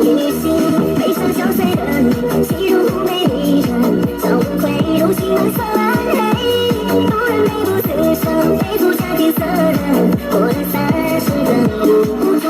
一心，悲伤消碎的你，戏如美丽人，找不回如星的色黑，路人美不自胜，配出夏天色人，过了30更无助。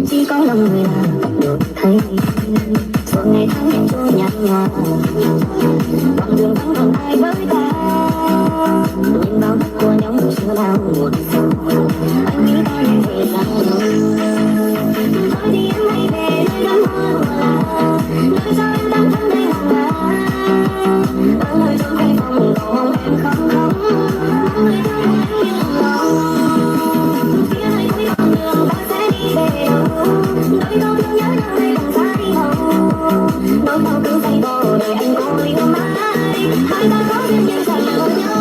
Chỉ có lòng người là được thấy suốt ngày tháng em trôi nhạt nhòa đoạn đường vắng còn ai với ta nhìn bao mắt của nhau chưa bao một giờ anh nghĩ ta nên về sao rồi thôi thì em hãy về nơi đám hoa đùa là nơi sao em đang thân đây lòng là bao người trong cái phòng cầu hôn em không khóc bao người thương em như lòng phía này cuối con đường ta sẽ đi về đâu nỗi đau thương nhớ nào đây bằng giá đi đâu nỗi đau cứ dày vò đời anh cô yêu mãi hai ta có duyên nhưng chẳng gặp nhau.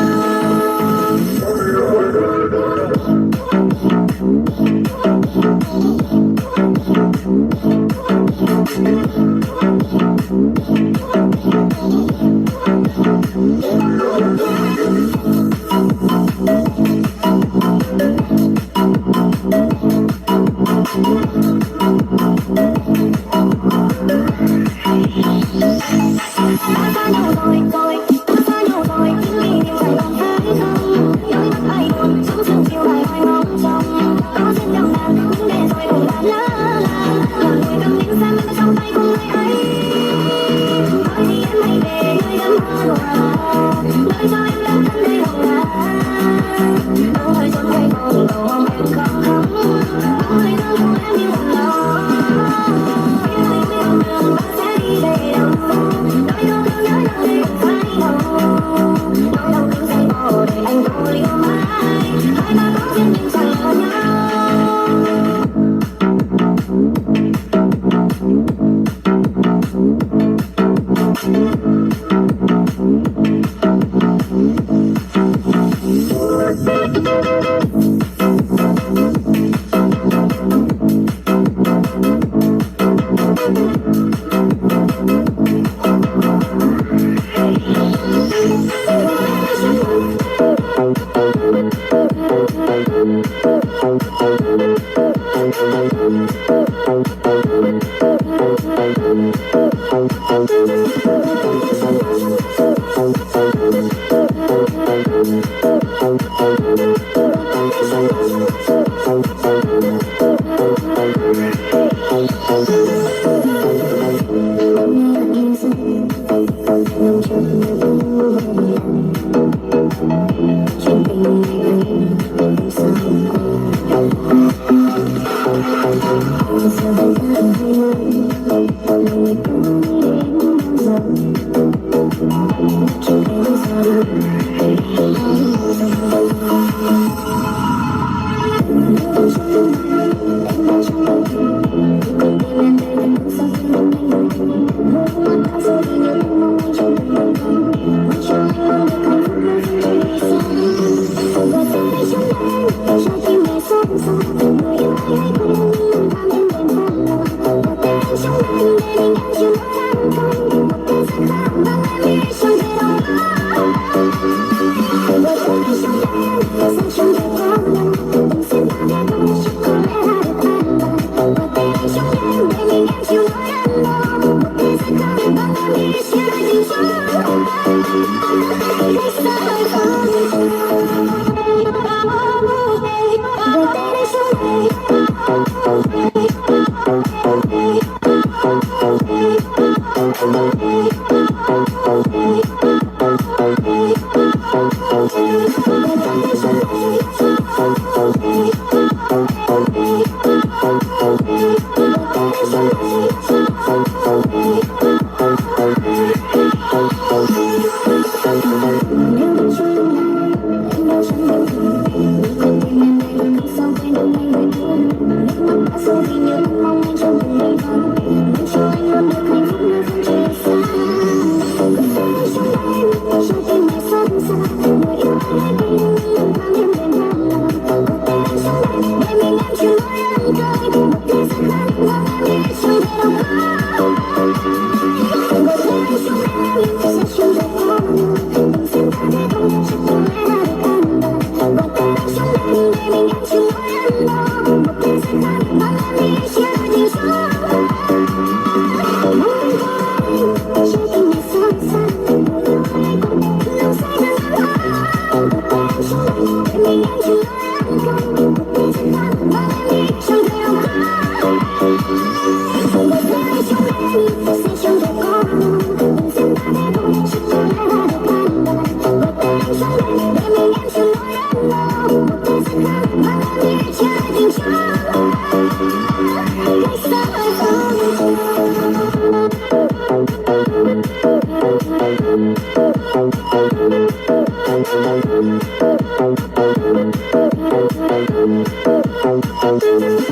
Thank you.